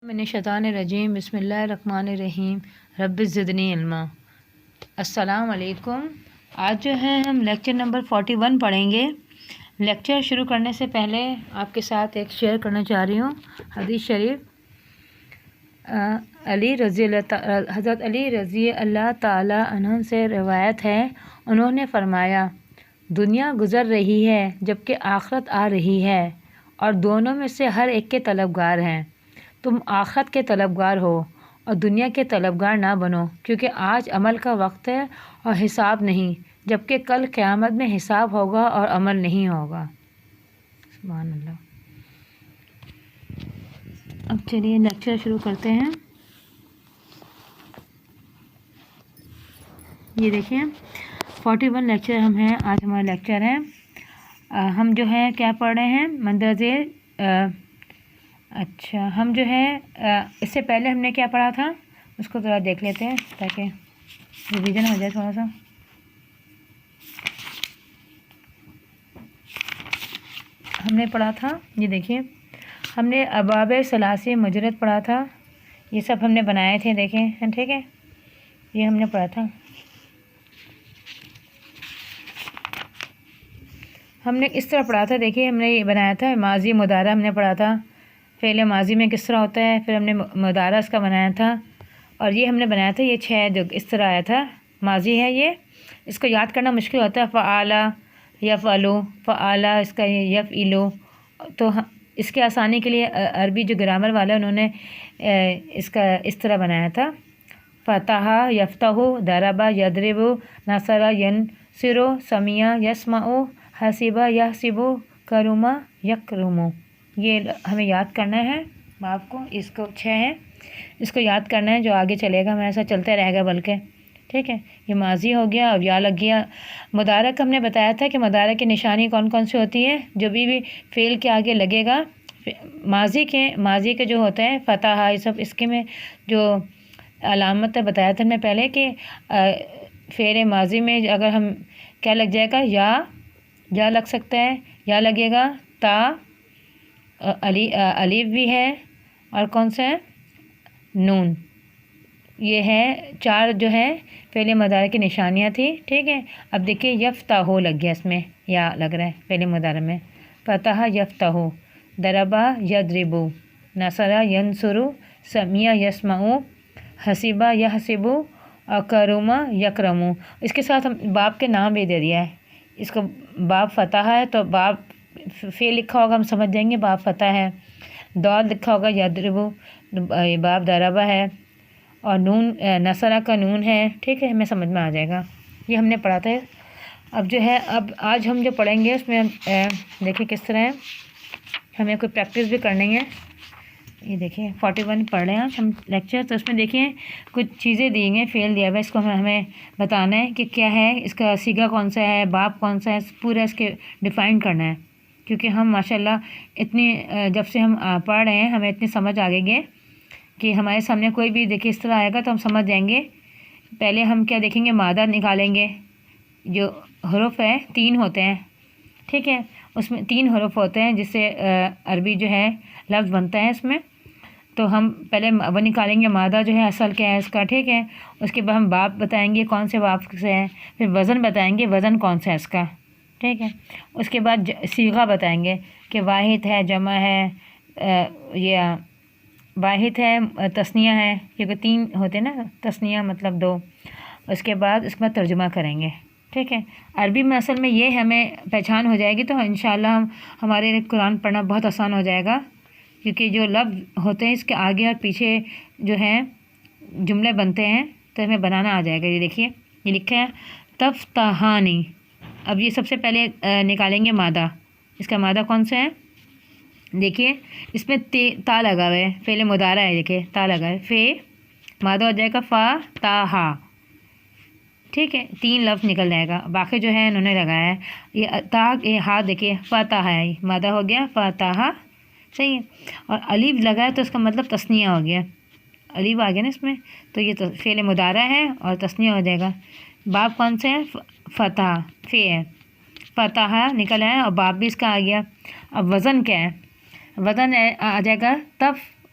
من الشیطان الرجیم بسم اللہ الرحمن الرحیم رب زدنی علما۔ السلام علیکم۔ آج جو ہے ہم لیکچر نمبر 41 پڑھیں گے۔ لیکچر شروع کرنے سے پہلے آپ کے ساتھ ایک شیئر کرنا چاہ رہی ہوں حدیث شریف۔ حضرت علی رضی اللہ تعالی عنہ سے روایت ہے، انہوں نے فرمایا، دنیا گزر رہی ہے جبکہ آخرت آ رہی ہے، اور دونوں میں سے ہر ایک کے طلبگار ہیں۔ تم آخرت کے طلبگار ہو اور دنیا کے طلبگار نہ بنو، کیونکہ آج عمل کا وقت ہے اور حساب نہیں، جبکہ کل قیامت میں حساب ہوگا اور عمل نہیں ہوگا۔ سبحان اللہ۔ اب چلیے لیکچر شروع کرتے ہیں۔ یہ دیکھیں 41 لیکچر ہم ہیں، آج ہمارا لیکچر ہے۔ ہم جو ہے کیا پڑھ رہے ہیں مندرجہ اچھا ہم جو ہے اس سے پہلے ہم نے کیا پڑھا تھا اس کو ذرا دیکھ لیتے ہیں تاکہ ریویژن ہو جائے تھوڑا سا۔ ہم نے پڑھا تھا، یہ دیکھیے ہم نے ابواب ثلاثی مجرد پڑھا تھا، یہ سب ہم نے بنائے تھے، دیکھیں ٹھیک ہے، یہ ہم نے پڑھا تھا۔ ہم نے اس طرح پڑھا تھا، دیکھیے ہم نے یہ بنایا تھا ماضی مضارع ہم نے پڑھا تھا، فعل ماضی میں کس طرح ہوتا ہے، پھر ہم نے مضارع اس کا بنایا تھا، اور یہ ہم نے بنایا تھا یہ 6 جو اس طرح آیا تھا، ماضی ہے یہ، اس کو یاد کرنا مشکل ہوتا ہے، فعال یفعلو، فعال اس کا یفعلو، تو اس کے آسانی کے لیے عربی جو گرامر والا انہوں نے اس کا اس طرح بنایا تھا، فتح یفتح، ضرب یضرب، نصر ینصر، سمع یسمع، حسب یحسب، کرم یکرم۔ یہ ہمیں یاد کرنا ہے، آپ کو اس کو 6 ہے، اس کو یاد کرنا ہے، جو آگے چلے گا ہمیں ایسا چلتے رہے گا بلکہ ٹھیک ہے۔ یہ ماضی ہو گیا، اب یا لگ گیا۔ مضارع ہم نے بتایا تھا کہ مضارع کی نشانی کون کون سی ہوتی ہے، جو بھی فعل کے آگے لگے گا، ماضی کے جو ہوتے ہیں فتح یہ سب، اس کے میں جو علامت بتایا تھا میں پہلے کہ فعل ماضی میں اگر ہم کیا لگ جائے گا، یا لگ سکتا ہے، یا لگے گا، تا، الف بھی ہے، اور کون سا ہے، نون۔ یہ ہے 4 جو ہے فعل مضارع کی نشانیاں تھیں، ٹھیک ہے۔ اب دیکھیے یفتح لگ گیا، اس میں یا لگ رہا ہے فعل مضارع میں، فتح یفتح، ضرب یضرب، نصر ینصر، سمع یسمع، حسب یحسب، اور کرم یکرم۔ اس کے ساتھ ہم باب کے نام بھی دے دیا ہے، اس کو باب فتح ہے تو باب فعل لکھا ہوگا ہم سمجھ جائیں گے باب فتح ہے، دال لکھا ہوگا یضرب، باب ضرب ہے، اور نون نصرہ کا نون ہے، ٹھیک ہے، ہمیں سمجھ میں آ جائے گا۔ یہ ہم نے پڑھا تھا۔ اب جو ہے آج ہم جو پڑھیں گے اس میں دیکھیں کس طرح ہے، ہمیں کوئی پریکٹس بھی کرنی ہے۔ یہ دیکھیں 41 پڑھ رہے ہیں آج ہم لیکچر، تو اس میں دیکھیں کچھ چیزیں دی ہیں، فعل دیا ہوا ہے، اس کو ہمیں بتانا ہے کہ کیا ہے، اس کا صیغہ کون سا ہے، باب کون سا ہے، پورا اس کے ڈیفائن کرنا ہے، کیونکہ ہم ماشاءاللہ اتنی جب سے ہم پڑھ رہے ہیں ہمیں اتنی سمجھ آ گئی کہ ہمارے سامنے کوئی بھی دیکھیں اس طرح آئے گا تو ہم سمجھ جائیں گے۔ پہلے ہم کیا دیکھیں گے، مادہ نکالیں گے، جو حروف ہے 3 ہوتے ہیں، ٹھیک ہے، اس میں 3 حروف ہوتے ہیں جس سے عربی جو ہے لفظ بنتا ہے، اس میں تو ہم پہلے وہ نکالیں گے مادہ جو ہے اصل کیا ہے اس کا، ٹھیک ہے۔ اس کے بعد ہم باب بتائیں گے کون سے باب سے ہے، پھر وزن بتائیں گے وزن کون سا ہے اس کا، ٹھیک ہے۔ اس کے بعد صیغہ بتائیں گے کہ واحد ہے، جمع ہے، یہ واحد ہے، تثنیہ ہے، کیونکہ 3 ہوتے ہیں نا، تثنیہ مطلب 2۔ اس کے بعد ترجمہ کریں گے، ٹھیک ہے۔ عربی میں اصل میں یہ ہمیں پہچان ہو جائے گی تو انشاءاللہ ہمارے لیے قرآن پڑھنا بہت آسان ہو جائے گا، کیونکہ جو لفظ ہوتے ہیں اس کے آگے اور پیچھے جو ہیں جملے بنتے ہیں تو ہمیں بنانا آ جائے گا۔ یہ دیکھیے یہ لکھا ہے تفتحانی۔ اب یہ سب سے پہلے نکالیں گے مادہ، اس کا مادہ کون سا ہے، دیکھیے اس میں تا لگا ہوا ہے، فعل مضارع ہے، دیکھیے تا لگا ہے، مادہ ہو جائے گا فا تا ہا، ٹھیک ہے، 3 لفظ نکل جائے گا، باقی جو ہے انہوں نے لگایا ہے یہ تا ہا، دیکھیے فاتح ہے، مادہ ہو گیا فاتح، صحیح ہے، اور الف لگا ہے تو اس کا مطلب تثنیہ ہو گیا، الف آ گیا نا اس میں، تو یہ فعل مضارع ہے اور تثنیہ ہو جائے گا۔ باب کون سے ہے، فتح، ہے، فتح نکل آیا اور باب بھی اس کا آ گیا۔ اب وزن کیا ہے، وزن آ جائے گا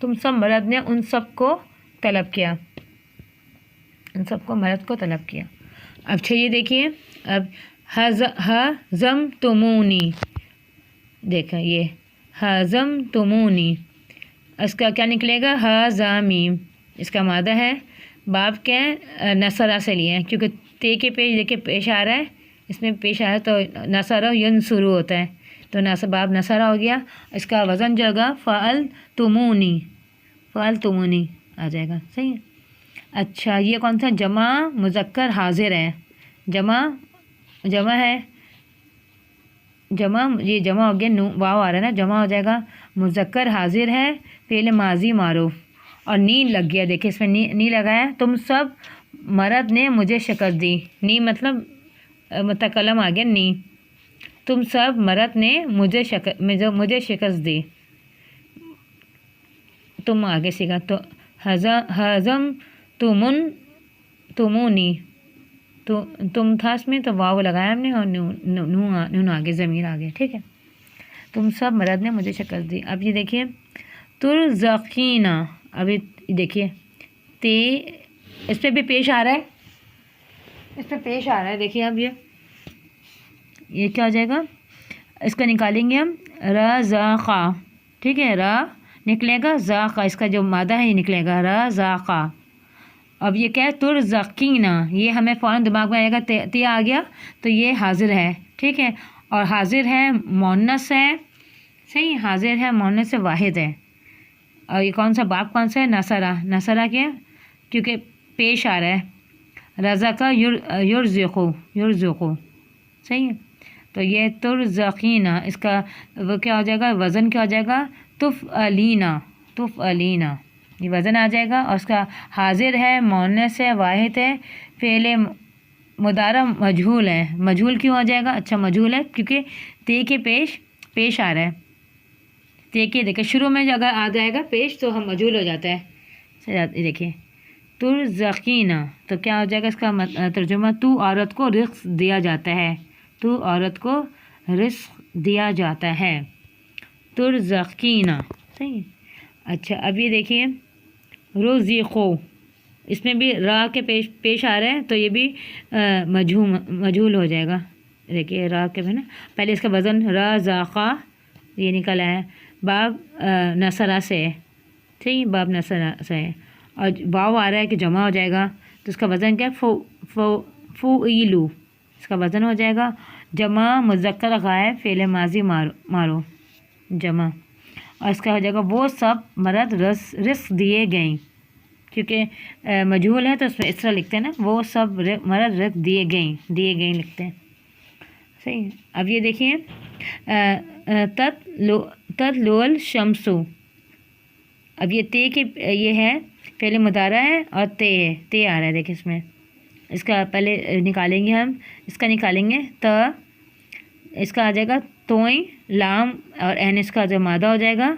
تم سب مرد نے ان سب کو طلب کیا، ان سب کو مرد کو طلب کیا۔ اچھا یہ دیکھیے اب ہزم تمونی، دیکھیں یہ ہزم تمونی، اس کا کیا نکلے گا ہزامیم، اس کا مادہ ہے باب کے نصرہ سے لیے ہیں کیونکہ تے کے پیش دیکھیں پیش آ رہا ہے، اس میں پیش آ رہا ہے تو نصرہ ینصرو ہوتا ہے، تو باب نصرہ ہو گیا، اس کا وزن جو ہوگا فعل تمونی، فعل تمونی آ جائے گا، صحیح ہے۔ اچھا یہ کون سا جمع مذکر حاضر ہے، جمع ہے، جمع یہ جمع ہو گیا، واو آ رہا ہے نا، جمع ہو جائے گا مذکر حاضر ہے فعل ماضی معروف، اور نی لگ گیا، دیکھیں اس میں نی لگا ہے، تم سب مرد نے مجھے شکست دی، نی مطلب متکلم آ گیا نی، تم سب مرد نے مجھے شکست دی، تم آگے سیکھا تو ہضم تمونی، تو تم تھا اس میں تو واو لگایا ہم نے اور نون آگے ضمیر آگے، ٹھیک ہے، تم سب مرد نے مجھے شکست دی۔ اب یہ دیکھیے ترزقینا، ابھی دیکھیے تے اس پہ بھی پیش آ رہا ہے، اس پہ پیش آ رہا ہے، دیکھیے اب یہ کیا ہو جائے گا، اس کا نکالیں گے ہم رزاقا، ٹھیک ہے، را نکلے گا ذاقا، اس کا جو مادہ ہے یہ نکلے گا رزاقا۔ اب یہ کیا ہے ترزقینا، یہ ہمیں فوراً دماغ میں آئے گا تے آ گیا تو یہ حاضر ہے، ٹھیک ہے، اور حاضر ہے مؤنث ہے، صحیح، حاضر ہے مؤنث واحد ہے، اور یہ کون سا باب کون سا ہے نصرہ کیا کیونکہ پیش آ رہا ہے، رزقا یرزقو، صحیح ہے، تو یہ ترزقینا اس کا وہ کیا ہو جائے گا، وزن کیا ہو جائے گا تفعلینا، یہ وزن آ جائے گا، اور اس کا حاضر ہے مؤنث ہے واحد ہے فعل مضارع مجہول ہے، مجہول کیوں آ جائے گا، اچھا مجہول ہے کیونکہ تے کے پیش آ رہا ہے، تے کے دیکھیں شروع میں اگر آ جائے گا پیش تو ہم مجہول ہو جاتا ہے، دیکھیں ترزقینا تو کیا ہو جائے گا، اس کا ترجمہ تو عورت کو رزق دیا جاتا ہے، تو عورت کو رزق دیا جاتا ہے، ترزقینا، صحیح۔ اچھا اب یہ دیکھیے رزقو، اس میں بھی را کے پیش آ رہے ہیں تو یہ بھی مجہول ہو جائے گا، دیکھیے را کے نا پہلے اس کا وزن رزاقا یہ نکلا ہے، باب نصرہ سے، ٹھیک، باب نصرہ سے، اور واو آ رہا ہے کہ جمع ہو جائے گا تو اس کا وزن کیا ہے فعیلو، اس کا وزن ہو جائے گا جمع مذکر غائب فعل ماضی مارو جمع، اور اس کا ہو جائے گا وہ سب مرد رزق دیے گئیں، کیونکہ مجہول ہے تو اس میں اس طرح لکھتے ہیں نا، وہ سب مرد رزق دیے گئیں لکھتے ہیں، صحیح۔ اب یہ دیکھیے تطلع الشمس، اب یہ تے کے یہ ہے فعل مضارع ہے اور تے آ رہا ہے، دیکھیں اس میں، اس کا پہلے نکالیں گے ہم، اس کا نکالیں گے اس کا آ جائے گا توئیں لام اور عین اس کا جو مادہ ہو جائے گا،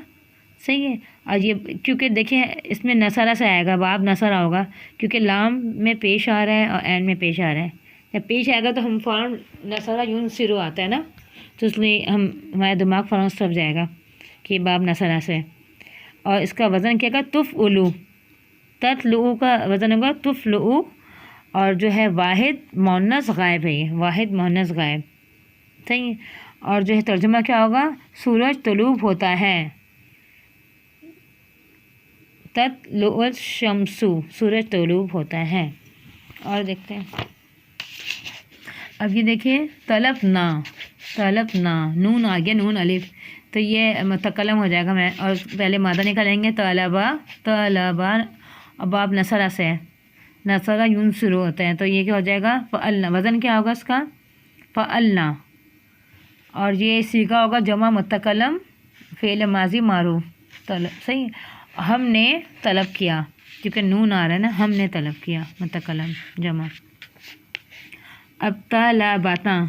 صحیح ہے، اور یہ کیونکہ دیکھیں اس میں نصرہ سے آئے گا، باب نصرہ ہوگا کیونکہ لام میں پیش آ رہا ہے اور عین میں پیش آ رہا ہے، جب پیش آئے گا تو ہم فوراً نصرہ ینصرو آتا ہے نا، تو اس لیے ہمارا دماغ فوراً سب جائے گا کہ باب نصرہ سے، اور اس کا وزن کیا گا تفعلو، تطلع کا وزن ہوگا تفلع، اور جو ہے واحد مؤنث غائب ہے، یہ واحد مؤنث غائب، صحیح، اور جو ہے ترجمہ کیا ہوگا سورج طلوع ہوتا ہے، تطلع الشمس، سورج طلوع ہوتا ہے، اور دیکھتے ہیں اب یہ دیکھیے طلبنا، نون آ گیا، نون الف، تو یہ متکلم ہو جائے گا، میں اور پہلے مادہ نکالیں گے طلبا، اب آپ نصرہ سے، نصرہ ینصرو ہوتا ہے، تو یہ کیا ہو جائے گا فعلنا، وزن کیا ہوگا اس کا فعلنا، اور یہ صیغہ ہوگا جمع متکلم فعل ماضی معروف، صحیح، ہم نے طلب کیا کیونکہ نون آ رہا ہے نا، ہم نے طلب کیا متکلم جمع۔ اب طلبنا،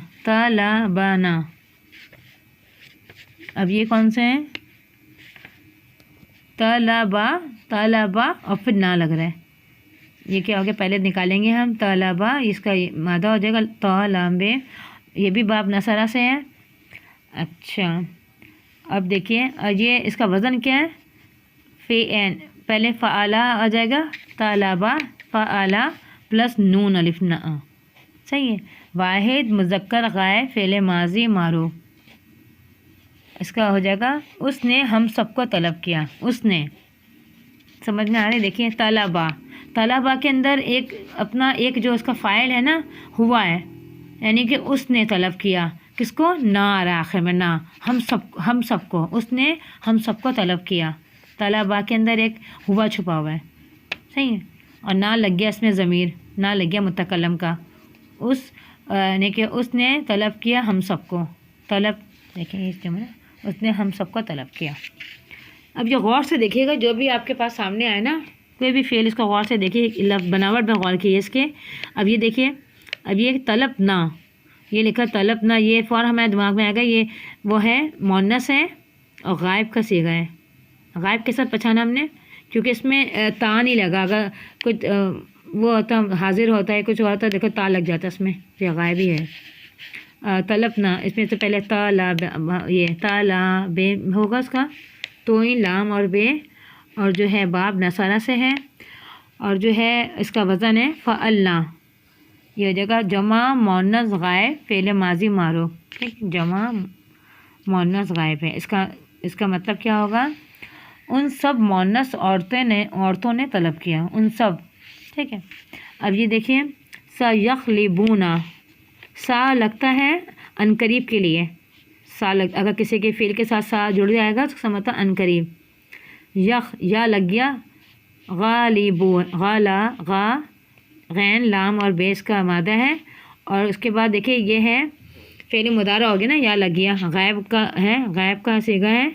اب یہ کون سے ہیں طلبا اور پھر نہ لگ رہا ہے، یہ کیا ہو گیا، پہلے نکالیں گے ہم طلبا، اس کا مادہ ہو جائے گا طلبے، یہ بھی باب نصرہ سے ہے۔ اچھا اب دیکھیے یہ اس کا وزن کیا ہے پہلے فعلا آ جائے گا، طلبا فعلا پلس نون الف نا، صحیح ہے۔ واحد مذکر غائب فعل ماضی معروف، اس کا ہو جائے گا اس نے ہم سب کو طلب کیا، اس نے، سمجھ میں آ رہی؟ دیکھیے طلبا، طلبا کے اندر ایک اپنا ایک جو اس کا فاعل ہے نا ہوا ہے، یعنی کہ اس نے طلب کیا، کس کو؟ نا آ رہا آخر میں، نا، ہم سب کو، اس نے ہم سب کو طلب کیا۔ طلبا کے اندر ایک ہوا چھپا ہوا ہے، صحیح ہے، اور نہ لگ گیا اس میں ضمیر، نہ لگ گیا متکلم کا، اس یعنی کہ اس نے طلب کیا ہم سب کو، طلب، دیکھیں اس جملہ، اس نے ہم سب کو طلب کیا۔ اب یہ غور سے دیکھیے گا، جو بھی آپ کے پاس سامنے آئے نا کوئی بھی فعل، اس کو غور سے دیکھیے، بناوٹ میں غور کیے اس کے۔ اب یہ دیکھیے، اب یہ طلب نہ، یہ لکھا طلب نہ، یہ فوراً ہمارے دماغ میں آئے گا، یہ وہ ہے مؤنث ہے اور غائب کا صیغہ ہے۔ غائب کے ساتھ پہچانا ہم نے، کیونکہ اس میں تا نہیں لگا، اگر کچھ وہ ہوتا حاضر ہوتا ہے کچھ ہوتا ہے، دیکھو تا لگ جاتا اس میں، یہ غائب ہی ہے۔ طلب نہ، اس میں سے پہلے طالب، یہ طالب ہوگا اس کا، تو ہی لام اور بے، اور جو ہے باب نصارہ سے ہے، اور جو ہے اس کا وزن ہے فعلنا، یہ ہو جائے گا جمع مؤنث غائب فعل ماضی معروف، ٹھیک، جمع مؤنث غائب ہے، اس کا مطلب کیا ہوگا؟ ان سب مؤنث عورتوں نے طلب کیا، ان سب، ٹھیک ہے۔ اب یہ دیکھیے سیغلبون، سا لگتا ہے عنقریب کے لیے، اگر کسی کے فعل کے ساتھ سا جڑ جائے گا تو اس کا مطلب عنقریب۔ یا لگ گیا غالبون، غا غین لام اور بیس کا مادہ ہے، اور اس کے بعد دیکھیں یہ ہے فعل مضارع ہو گیا نا، یا لگ گیا، غائب کا ہے، غائب کا صیغہ ہے،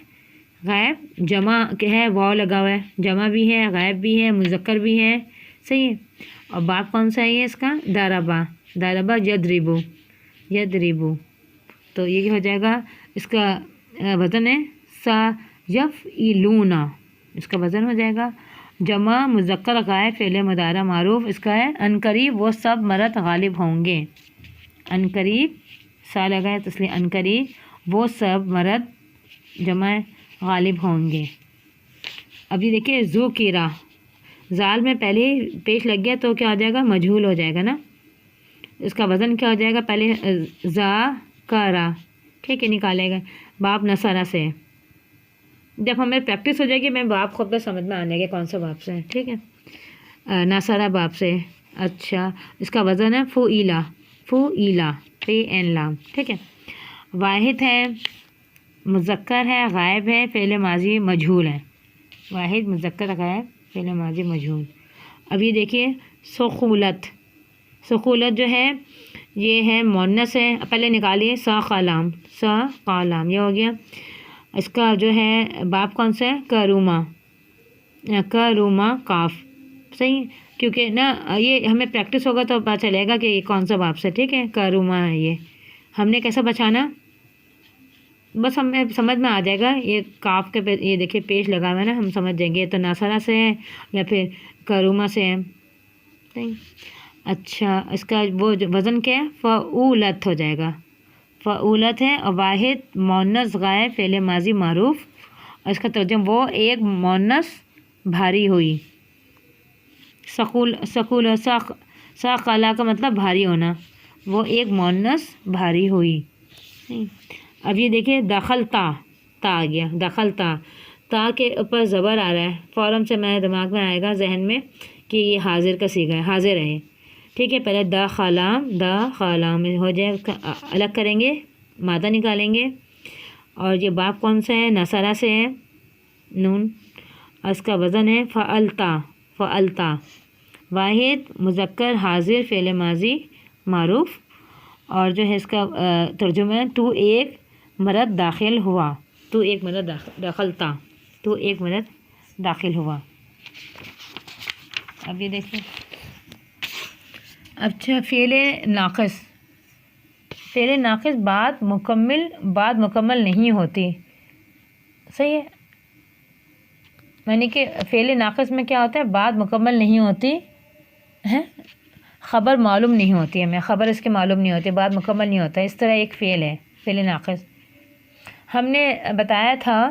غائب جمع کے ہے، واو لگا ہوا ہے، جمع بھی ہے، غائب بھی ہے، مذکر بھی ہے، صحیح ہے۔ اور باب کون سا ہے یہ اس کا؟ ضربا، ضربا یضربو، یضربو، تو یہ ہو جائے گا، اس کا وزن ہے سیفعلون، اس کا وزن ہو جائے گا جمع مذکر غائب فعل مضارع معروف، اس کا ہے عنقریب وہ سب مرد غالب ہوں گے، عنقریب سا لگا ہے تو اس لیے عنقریب وہ سب مرد جمع غالب ہوں گے۔ اب یہ دیکھیے ذکرہ، زال میں پہلے پیش لگ گیا تو کیا ہو جائے گا؟ مجہول ہو جائے گا نا، اس کا وزن کیا ہو جائے گا؟ پہلے ذکرہ، ٹھیک ہے، نکالے گا، باب نصارہ سے، جب ہمیں پریکٹس ہو جائے گی میں باب خود پہ سمجھ میں آنے گا کون سا باب سے ہے، ٹھیک ہے، نصارہ باب سے۔ اچھا، اس کا وزن ہے فعیلا، فعیلا، پے این لام، ٹھیک ہے۔ واحد ہے، مذکر ہے، غائب ہے، فعل ماضی مجہول ہے، واحد مذکر غائب فعل ماضی مجہول۔ اب یہ دیکھیے سخولت، سخولت جو ہے یہ ہے مؤنث ہے، پہلے نکالیے سا قلام، سا قلام، یہ ہو گیا، اس کا جو ہے باب کون سا ہے؟ کروما، کروما کاف، صحیح، کیونکہ نا یہ ہمیں پریکٹس ہوگا تو پتہ چلے گا کہ یہ کون سا باب سے، ٹھیک ہے، کروما ہے، یہ ہم نے کیسا بچانا، بس ہمیں سمجھ میں آ جائے گا، یہ کاف کے پہ یہ دیکھیے پیش لگا ہوا ہے نا، ہم سمجھ جائیں گے یہ تو ناصرہ سے ہے یا پھر کروما سے ہے، صحیح۔ اچھا، اس کا وہ وزن کیا ہے؟ فعولت ہو جائے گا، فعولت ہے، اور واحد مؤنث غائب فعل ماضی معروف، اور اس کا ترجمہ وہ ایک مؤنث بھاری ہوئی، ثقول ثقلا کا مطلب بھاری ہونا، وہ ایک مؤنث بھاری ہوئی۔ اب یہ دیکھیں دخلتا، تا آ گیا، دخلتا، تا کے اوپر زبر آ رہا ہے، فوراً سے میرے دماغ میں آئے گا ذہن میں کہ یہ حاضر کا صیغہ ہے، حاضر ہے، ٹھیک ہے، پہلے دخلام ہو جائے، اس کا الگ کریں گے، مادہ نکالیں گے، اور یہ باب کون سا ہے؟ نصارہ سے ہے، نون، اور اس کا وزن ہے فعلتا، فعلتا، واحد مذکر حاضر فعل ماضی معروف، اور جو ہے اس کا ترجمہ ہے تو ایک مرد داخل ہوا، تو ایک مرد دخلتا، تو ایک مرد داخل ہوا۔ اب یہ دیکھیں، اچھا، فعل ناقص، فعل ناقص بات مکمل نہیں ہوتی، صحیح ہے، یعنی کہ فعل ناقص میں کیا ہوتا ہے؟ بات مکمل نہیں ہوتی ہے، خبر معلوم نہیں ہوتی ہے، ہمیں خبر اس کے معلوم نہیں ہوتی، بات مکمل نہیں ہوتا، اس طرح ایک فعل ہے فعل ناقص۔ ہم نے بتایا تھا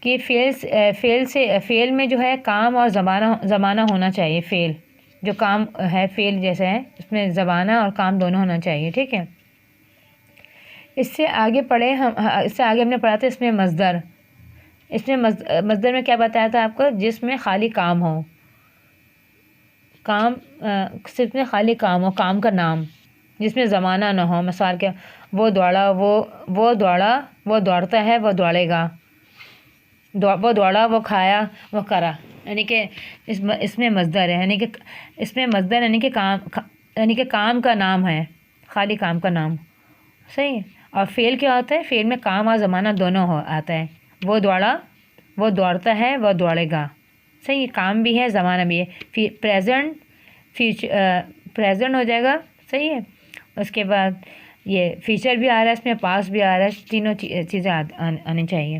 کہ فعل میں جو ہے کام اور زمانہ ہونا چاہیے. فعل جو کام ہے فعل جیسا ہے اس میں زمانہ اور کام دونوں ہونا چاہیے. ٹھیک ہے. اس سے آگے ہم نے پڑھا تھا اس میں مصدر. اس میں مصدر میں کیا بتایا تھا آپ کو؟ جس میں خالی کام ہو، صرف میں خالی کام ہو، کام کا نام، جس میں زمانہ نہ ہو. مثال کے وہ دوڑا، وہ دوڑتا ہے، وہ دوڑے گا. وہ دوڑا، وہ کھایا، وہ کرا. یعنی کہ اس میں مصدر ہے، یعنی کہ اس میں مصدر یعنی کہ کام کا نام ہے، خالی کام کا نام. صحیح ہے. اور فعل کیا ہوتا ہے؟ فعل میں کام اور زمانہ دونوں آتا ہے. وہ دوڑا، وہ دوڑتا ہے، وہ دوڑے گا. صحیح ہے. کام بھی ہے، زمانہ بھی ہے. پریزنٹ ہو جائے گا. صحیح ہے. اس کے بعد یہ فیچر بھی آ رہا ہے اس میں، پاس بھی آ رہا ہے. تینوں چیزیں آنی چاہیے.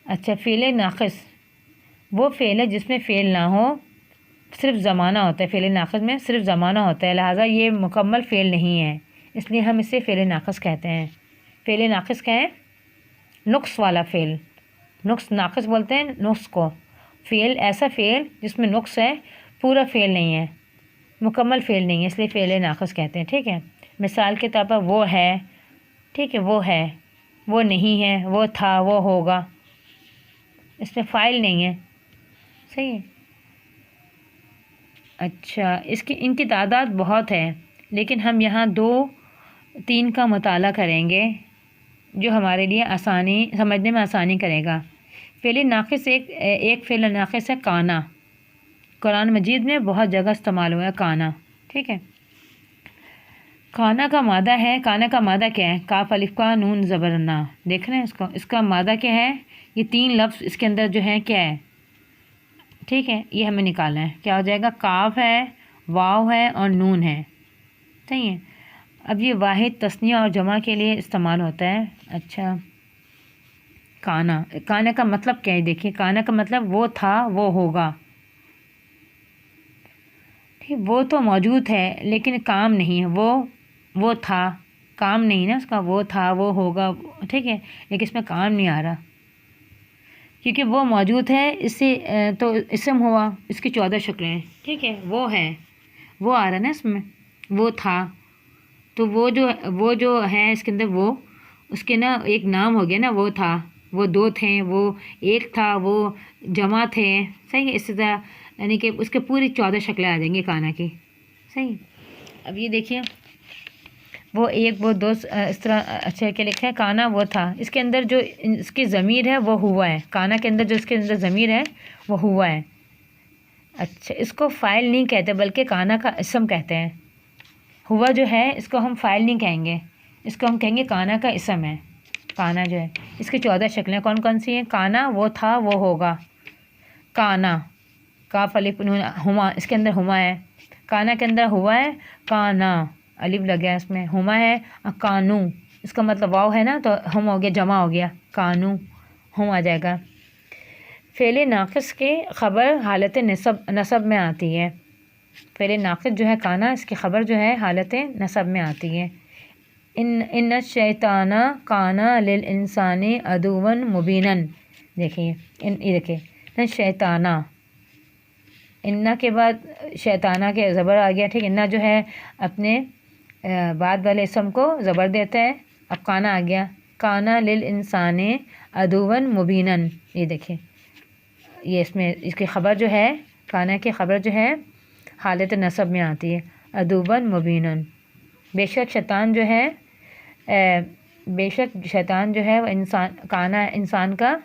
اچھا، فعل ناقص وہ فعل ہے جس میں فعل نہ ہو، صرف زمانہ ہوتا ہے. فعل ناقص میں صرف زمانہ ہوتا ہے، لہٰذا یہ مکمل فعل نہیں ہے، اس لیے ہم اسے فعل ناقص کہتے ہیں. فعل ناقص کیا ہے؟ نقص والا فعل. ناقص بولتے ہیں نقص کو. ایسا فعل جس میں نقص ہے، پورا فعل نہیں ہے، مکمل فعل نہیں ہے، اس لیے فعل ناقص کہتے ہیں. ٹھیک ہے. مثال کے طور پر وہ ہے. ٹھیک ہے. وہ ہے، وہ نہیں ہے، وہ تھا، وہ ہوگا. اس میں فاعل نہیں ہے. صحیح ہے. اچھا، ان کی تعداد بہت ہے، لیکن ہم یہاں 2-3 کا مطالعہ کریں گے جو ہمارے لیے سمجھنے میں آسانی کرے گا. فعل ناقص ایک فعل ناقص ہے کانا. قرآن مجید میں بہت جگہ استعمال ہوا ہے کانا. ٹھیک ہے. کانا کا مادہ ہے. کانا کا مادہ کیا ہے؟ کاف الف کا نون زبر نا. دیکھ رہے ہیں اس کا مادہ کیا ہے؟ یہ 3 لفظ اس کے اندر جو ہے کیا ہے؟ ٹھیک ہے. یہ ہمیں نکالنا ہے. کیا ہو جائے گا؟ کاف ہے، واو ہے اور نون ہے. صحیح ہے. اب یہ واحد، تثنیہ اور جمع کے لیے استعمال ہوتا ہے. اچھا، کانا کا مطلب کیا ہے؟ دیکھیے، کانا کا مطلب وہ تھا، وہ ہوگا. ٹھیک. وہ تو موجود ہے لیکن کام نہیں ہے. وہ تھا، کام نہیں نا اس کا. وہ تھا، وہ ہوگا. ٹھیک ہے. لیکن اس میں کام نہیں آ رہا کیونکہ وہ موجود ہے. اس سے تو اسم ہوا. اس کی 14 شکلیں ہیں. ٹھیک ہے. وہ ہے، وہ آ رہا نا اس میں. وہ تھا، تو وہ جو ہے اس کے اندر، وہ اس کے نا ایک نام ہو گیا نا. وہ تھا، وہ 2 تھے، وہ 1 تھا، وہ جمع تھے. صحیح ہے. اس طرح یعنی کہ اس کے پوری 14 شکلیں آ جائیں گی کانا کی. صحیح. اب یہ دیکھیے، وہ 1، وہ 2، اس طرح. اچھا، کیا لکھا ہے؟ کانا وہ تھا. اس کے اندر جو اس کی ضمیر ہے وہ ہوا ہے. کانا کے اندر جو اس کے اندر ضمیر ہے وہ ہوا ہے. اچھا، اس کو فاعل نہیں کہتے بلکہ کانا کا اسم کہتے ہیں. ہوا جو ہے اس کو ہم فاعل نہیں کہیں گے، اس کو ہم کہیں گے کانا کا اسم ہے. کانا جو ہے اس کی 14 شکلیں کون کون سی ہیں؟ کانا وہ تھا، وہ ہوگا. کانا، کاف الف نون، ہما، اس کے اندر ہما ہے. کانا کے اندر ہوا ہے. کانا، الف لگا ہے اس میں. ہما ہے. کانو، اس کا مطلب واو ہے نا، تو ہم ہو گیا، جمع ہو گیا. کانو، ہم آ جائے گا. فعل ناقص کی خبر حالت نصب میں آتی ہے. فعل ناقص جو ہے کانا، اس کی خبر جو ہے حالت نصب میں آتی ہے. ان الشیطان کان للانسان عدوا مبینا. دیکھیے، یہ دیکھیے، شیطانہ، انا کے بعد شیطانہ کے زبر آ گیا. ٹھیک. انا جو ہے اپنے بعد والے اسم کو زبر دیتا ہے. اب کانا آ گیا. کانا للانسان عدوا مبینا. یہ دیکھیں، یہ اس کی خبر جو ہے، کانا کی خبر جو ہے حالت نصب میں آتی ہے. عدوا مبینا. بے شک شیطان جو ہے وہ انسان کا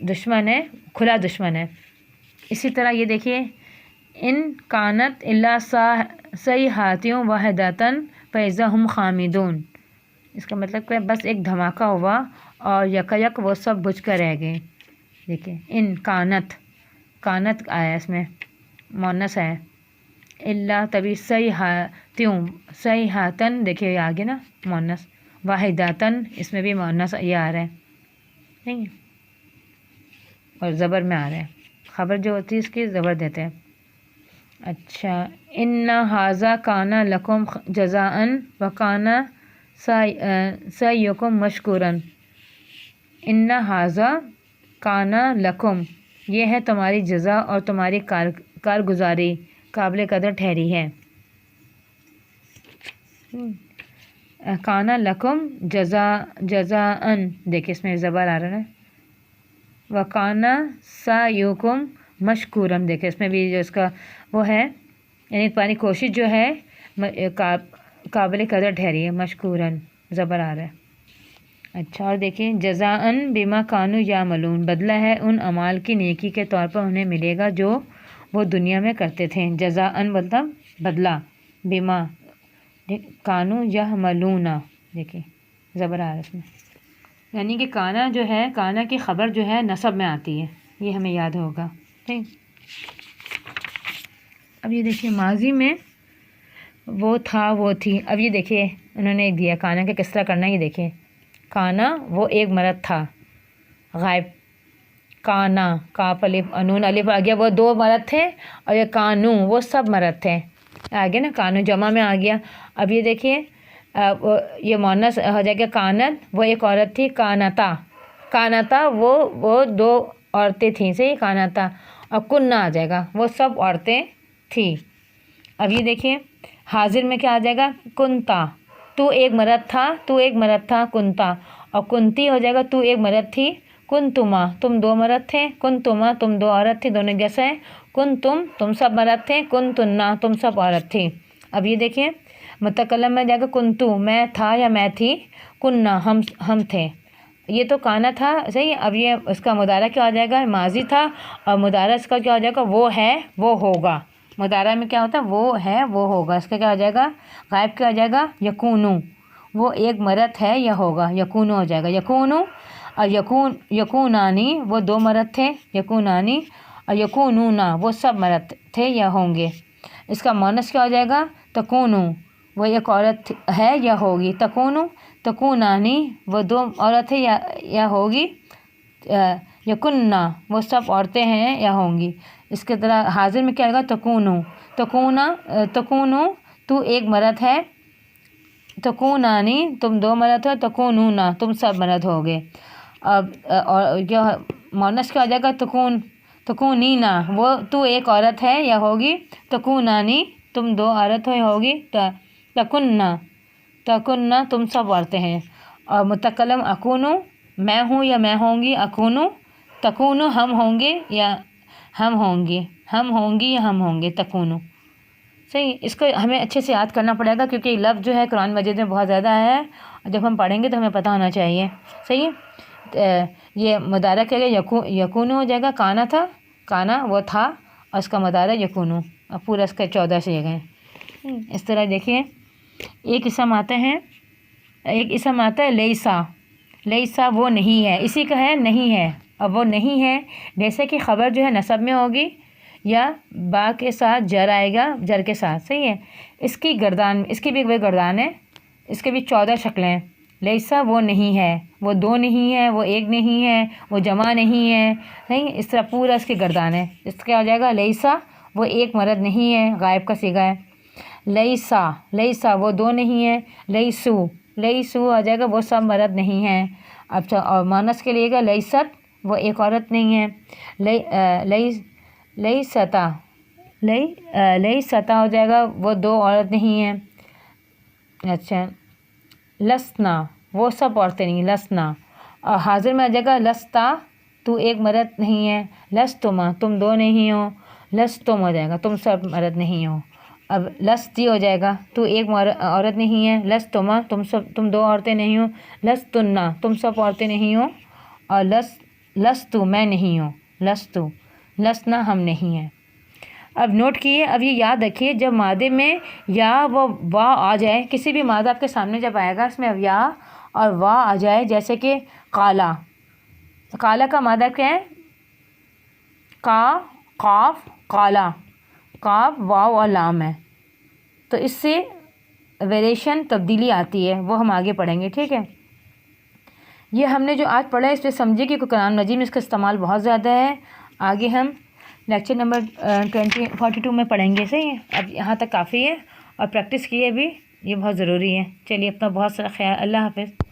دشمن ہے، کھلا دشمن ہے. اسی طرح یہ دیکھیے، ان کانت الا صیحاتوں واحدۃ فاذا هم خامدون. اس کا مطلب کہ بس ایک دھماکہ ہوا اور یک وہ سب بجھ کر رہ گئے. دیکھیں، ان کانت آیا اس میں، مونس ہے. اللہ تبھی صیحاتن، دیکھیے یہ آگے نا مونس. واحداتن، اس میں بھی مونس یہ آ رہا ہے. ٹھیک ہے. اور زبر میں آ رہا ہے. خبر جو ہوتی ہے اس کی زبر دیتے ہیں. اچھا، ان ھذا کان لکم جزاء وکان سعیکم مشکورا. ان ھذا کانا لکم یہ ہے تمہاری جزا اور تمہاری کارگزاری قابل قدر ٹھہری ہے. کانا لکم جزاءً دیکھیں اس میں زبر آ رہا ہے. وکانا سعیکم مشکورن دیکھیں اس میں بھی جو اس کا وہ ہے یعنی تمہاری کوشش جو ہے قابل قدر ٹھہری ہے. مشکورن زبر آ رہا ہے. اچھا اور دیکھیں جزاءً بما کانوا یعملون بدلہ ہے ان اعمال کی نیکی کے طور پر انہیں ملے گا جو وہ دنیا میں کرتے تھے. جزاءً مطلب بدلہ بما کانوا یعملون دیکھیں زبر آ رہا ہے اس میں یعنی کہ کانا جو ہے کانا کی خبر جو ہے نصب میں آتی ہے. یہ ہمیں یاد ہوگا. ٹھیک. اب یہ دیکھیے ماضی میں وہ تھا وہ تھی. اب یہ دیکھیے انہوں نے ایک دیا کانا کا کس طرح کرنا ہے. یہ دیکھیں کانا وہ ایک مرد تھا غائب. کانا کاف الف نون الف آ گیا وہ دو مرد تھے اور یہ کانو وہ سب مرد تھے. آ گیا نا کانو جمع میں آ گیا. اب یہ دیکھیے یہ مونس ہو جائے گا کانت وہ ایک عورت تھی. کانتا وہ دو عورتیں تھیں. صحیح کانتا. اور کننا آ جائے گا وہ سب عورتیں تھیں. اب یہ دیکھیے حاضر میں کیا آ جائے گا کنتا تو ایک مرد تھا کنتا. اور کنتی ہو جائے گا تو ایک مرد تھی. کنتما تم دو مرد تھے. کنتما تم دو عورت تھی. دونوں جیسا ہے. تم سب مرد تھے. کنتنا تم سب عورت تھی. اب یہ دیکھیں متکلم میں جائے گا کنتو میں تھا یا میں تھی. کننا ہم تھے. یہ تو کانا تھا. صحیح. اب یہ اس کا مضارع کیا ہو جائے گا ماضی تھا اور مضارع اس کا کیا ہو جائے گا وہ ہے وہ ہوگا. مضارع میں کیا ہوتا ہے وہ ہے وہ ہوگا. اس کا کیا ہو جائے گا غائب کیا ہو جائے گا یکونو وہ ایک مرد ہے یا ہوگا. یکونو ہو جائے گا. یکونو اور یکونانی وہ دو مرد تھے. یکونانی اور یکونونا وہ سب مرد تھے یا ہوں گے. اس کا مونس کیا ہو جائے گا تکونو وہ ایک عورت ہے یا ہوگی. تکونانی وہ دو عورت ہے یا ہوگی. یکننا وہ سب عورتیں ہیں یا ہوں گی. اس کے طرح حاضر میں کیا آئے گا تکونو تو ایک مرد ہے. تکونانی تم دو مرد ہو. تکونونا تم سب مرد ہوگے. اب اور جو مونس کیا ہو جائے گا تکونینا وہ تو ایک عورت ہے یا ہوگی. تکونانی تم دو عورت ہو یا ہوگی. تکننا تم سب عورتیں ہیں. اور متکلم اکونو میں ہوں یا میں ہوں گی. اکونو تکونو ہم ہوں گے یا ہم ہوں گی. ہم ہوں گی یا ہم ہوں گے. تکونو. صحیح. اس کو ہمیں اچھے سے یاد کرنا پڑے گا کیونکہ لفظ جو ہے قرآن مجید میں بہت زیادہ ہے. جب ہم پڑھیں گے تو ہمیں پتہ ہونا چاہیے. صحیح. یہ مضارع کیا گیا یکونو ہو جائے گا. کانا تھا کانا وہ تھا اور اس کا مضارع یکونو. اور پورا اس کا 14 سے گئے. اس طرح دیکھیے ایک اسم آتا ہے لیسا وہ نہیں ہے. اسی کا ہے نہیں ہے. اب وہ نہیں ہے جیسے کہ خبر جو ہے نصب میں ہوگی یا با کے ساتھ جر آئے گا جر کے ساتھ. صحیح ہے. اس کی بھی وہی گردان ہے. اس کے بھی 14 شکلیں ہیں. لیسا وہ نہیں ہے. وہ دو نہیں ہے. وہ ایک نہیں ہے. وہ جمع نہیں ہے. صحیح. اس طرح پورا اس کی گردان ہے. اس کا ہو جائے گا لیسا وہ ایک مرد نہیں ہے. غائب کا صیغہ ہے. لیسا وہ دو نہیں ہے. لیسو آ جائے گا وہ سب مرد نہیں ہیں. اچھا اور مونس کے لیے گا لیست وہ ایک عورت نہیں ہے. لیستا ہو جائے گا وہ دو عورت نہیں ہیں. اچھا لسنا وہ سب عورتیں نہیں. لسنا. اور حاضر میں آ جائے گا لستا تو ایک مرد نہیں ہے. لستما تم دو نہیں ہو. لستم ہو جائے گا تم سب مرد نہیں ہو. اب لستی ہو جائے گا تو ایک عورت نہیں ہے. لستما تم دو عورتیں نہیں ہو. لستنا تم سب عورتیں نہیں ہو. اور لستو میں نہیں ہوں. لسنا ہم نہیں ہیں. اب نوٹ کیے. اب یہ یاد رکھیے جب مادے میں یا وہ وا آ جائے کسی بھی مادہ آپ کے سامنے جب آئے گا اس میں یا اور وا آ جائے جیسے کہ کالا کا مادہ کیا ہے قاف کالا قاف واو اور لام ہے. تو اس سے ویریشن تبدیلی آتی ہے وہ ہم آگے پڑھیں گے. ٹھیک ہے. یہ ہم نے جو آج پڑھا ہے اس پہ سمجھے کہ قرآن مجید میں اس کا استعمال بہت زیادہ ہے. آگے ہم لیکچر نمبر 42 میں پڑھیں گے. صحیح ہے. اب یہاں تک کافی ہے اور پریکٹس کیے بھی یہ بہت ضروری ہے. چلیے اپنا بہت سارا خیال. اللہ حافظ.